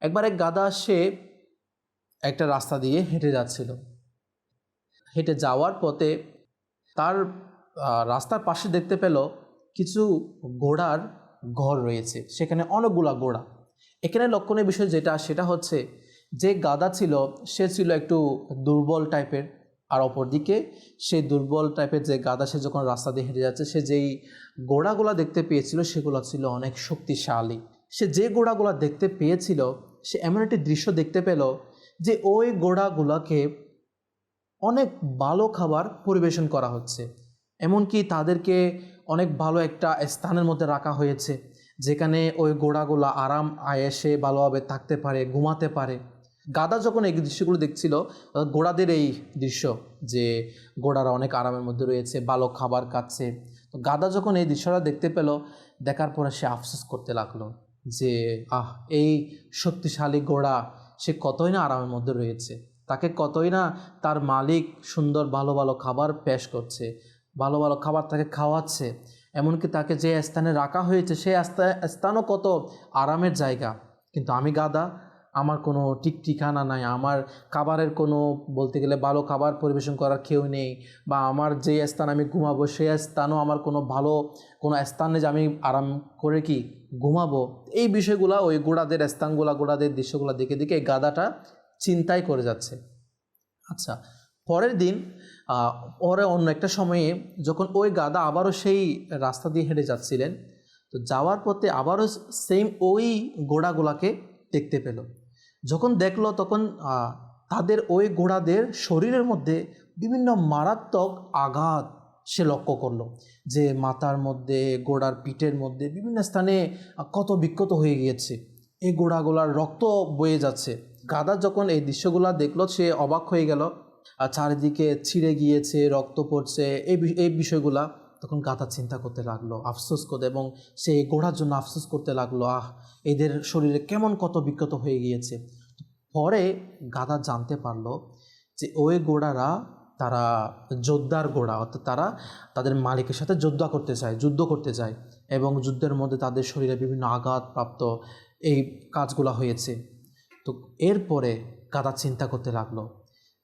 একবার এক গাধা সে একটা রাস্তা দিয়ে হেঁটে যাচ্ছিল। হেঁটে যাওয়ার পথে তার রাস্তার পাশে দেখতে পেল কিছু ঘোড়ার ঘর রয়েছে, সেখানে অনেকগুলা ঘোড়া। এখানে লক্ষণীয় বিষয় যেটা, সেটা হচ্ছে যে গাধা ছিল সে ছিল একটু দুর্বল টাইপের, আর অপরদিকে সেই দুর্বল টাইপের যে গাধা, সে যখন রাস্তা দিয়ে হেঁটে যাচ্ছে, সে যেই ঘোড়াগুলা দেখতে পেয়েছিল সেগুলো ছিল অনেক শক্তিশালী। সে যে ঘোড়াগুলা দেখতে পেয়েছিল, সে এমন একটি দৃশ্য দেখতে পেল যে ওই ঘোড়াগুলাকে অনেক ভালো খাবার পরিবেশন করা হচ্ছে, এমনকি তাদেরকে অনেক ভালো একটা স্থানের মধ্যে রাখা হয়েছে যেখানে ওই ঘোড়াগুলো আরাম আয়েসে ভালোভাবে থাকতে পারে, ঘুমাতে পারে। গাধা যখন এই দৃশ্যগুলো দেখছিল, ঘোড়াদের এই দৃশ্য যে ঘোড়ারা অনেক আরামের মধ্যে রয়েছে, ভালো খাবার খাচ্ছে, তো গাধা যখন এই দৃশ্যটা দেখতে পেল, দেখার পরে সে আফসোস করতে লাগলো যে এই শক্তিশালী ঘোড়া সে কতই না আরামের মধ্যে রয়েছে, তাকে কতই না তার মালিক সুন্দর ভালো ভালো খাবার পেশ করছে, ভালো ভালো খাবার তাকে খাওয়াচ্ছে, এমনকি তাকে যে স্থানে রাখা হয়েছে সেই স্থানও কত আরামের জায়গা। কিন্তু আমি গাধা, আমার কোনো ঠিক ঠিকানা নাই, আমার খাবারের কোনো বলতে গেলে ভালো খাবার পরিবেশন করার কেউ নেই, বা আমার যে স্থান আমি ঘুমাবো সেই স্থানও আমার কোনো ভালো কোনো স্থানে যে আমি আরাম করে কি ঘুমাবো। এই বিষয়গুলো ওই ঘোড়াদের স্থানগুলো, ঘোড়াদের দৃশ্যগুলো দেখে দেখে এই গাধাটা চিন্তাই করে যাচ্ছে। আচ্ছা, পরের দিন পরে অন্য একটা সময়ে যখন ওই গাধা আবারও সেই রাস্তা দিয়ে হেঁটে যাচ্ছিলেন, তো যাওয়ার পথে আবারও সেম ওই ঘোড়াগুলাকে দেখতে পেল। যখন দেখলো তখন তাদের ওই ঘোড়াদের শরীরের মধ্যে বিভিন্ন মারাত্মক আঘাত সে লক্ষ্য করলো, যে মাথার মধ্যে, ঘোড়ার পিঠের মধ্যে বিভিন্ন স্থানে ক্ষত বিক্ষত হয়ে গিয়েছে, এই ঘোড়াগুলার রক্ত বয়ে যাচ্ছে। গাধা যখন এই দৃশ্যগুলো দেখলো, সে অবাক হয়ে গেল, আর চারিদিকে ছিঁড়ে গিয়েছে, রক্ত পড়ছে, এই বিষয়গুলা। তখন গাধা চিন্তা করতে লাগলো, আফসোস করতে, এবং সে ঘোড়ার জন্য আফসোস করতে লাগলো, এদের শরীরে কেমন কত বিক্ষত হয়ে গিয়েছে। পরে গাধা জানতে পারলো যে ওই ঘোড়ারা তারা যোদ্ধার ঘোড়া, অর্থাৎ তারা তাদের মালিকের সাথে যুদ্ধ করতে চায়, এবং যুদ্ধের মধ্যে তাদের শরীরে বিভিন্ন আঘাতপ্রাপ্ত এই কাজগুলো হয়েছে। তো এরপরে গাধা চিন্তা করতে লাগলো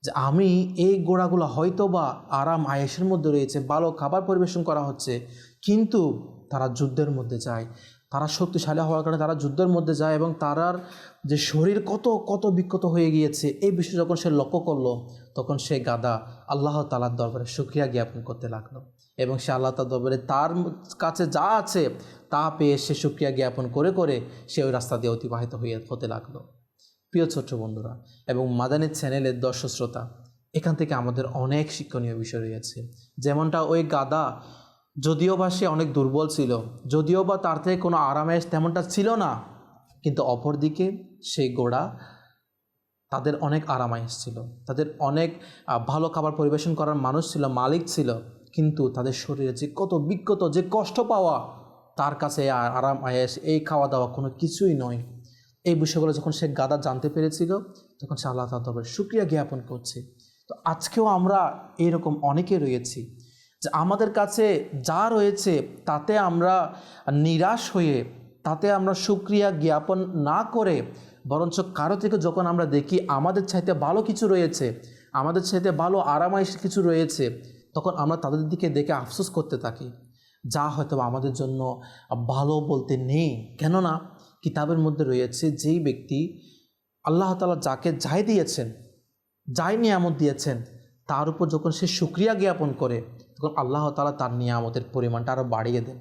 যে আমি এই ঘোড়াগুলো হয়তো বা আরাম আয়েসের মধ্যে রয়েছে, ভালো খাবার পরিবেশন করা হচ্ছে, কিন্তু তারা যুদ্ধের মধ্যে যায়, তারা শক্তিশালী হওয়ার কারণে তারা যুদ্ধের মধ্যে যায়, এবং তারার যে শরীর কত কত বিক্ষত হয়ে গিয়েছে, এই বিষয়ে যখন সে লক্ষ্য করলো, তখন সে গাধা আল্লাহ তাআলার দরবারে শুকরিয়া জ্ঞাপন করতে লাগলো, এবং সে আল্লাহ তাআলার দরবারে তার কাছে যা আছে তা পেয়ে সে শুকরিয়া জ্ঞাপন করে করে সে ওই রাস্তা দিয়ে অতিবাহিত হতে লাগলো। প্রিয় ছোট্ট বন্ধুরা এবং মাদানী চ্যানেলের দর্শক শ্রোতা, এখান থেকে আমাদের অনেক শিক্ষণীয় বিষয় রয়েছে। যেমনটা ওই গাধা, যদিও বা সে অনেক দুর্বল ছিল, যদিও বা তার থেকে কোনো আরামের তেমনটা ছিল না, কিন্তু অপরদিকে সেই ঘোড়া তাদের অনেক আরামায়েশ ছিল, তাদের অনেক ভালো খাবার পরিবেশন করার মানুষ ছিল, মালিক ছিল, কিন্তু তাদের শরীরে যে কত বিক্ষত, যে কষ্ট পাওয়া, তার কাছে আরাম আয়েশ এই খাওয়া দাওয়া কোনো কিছুই নয়। এই বিষয়গুলো যখন সে গাধা জানতে পেরেছিল, তখন সে আল্লাহ তাআলার দরবারে শুকরিয়া জ্ঞাপন করছে। তো আজকেও আমরা এরকম অনেকে রয়েছি যে আমাদের কাছে যা রয়েছে তাতে আমরা নিরাশ হয়ে, তাতে আমরা শুকরিয়া জ্ঞাপন না করে, বরঞ্চ কারো থেকে যখন আমরা দেখি আমাদের চাইতে ভালো কিছু রয়েছে, আমাদের চাইতে ভালো আরামায়েশ কিছু রয়েছে, তখন আমরা তাদের দিকে দেখে আফসোস করতে থাকি, যা হয়তো আমাদের জন্য ভালো বলতে নেই। কেননা কিতাবের মধ্যে রয়েছে, যেই ব্যক্তি আল্লাহ তাআলা যাকে যাই দিয়েছেন, যাই নিয়ামত দিয়েছেন, তার উপর যখন সে শুকরিয়া জ্ঞাপন করে, তখন আল্লাহ তাআলা তার নিয়ামতের পরিমাণটা আরও বাড়িয়ে দেন।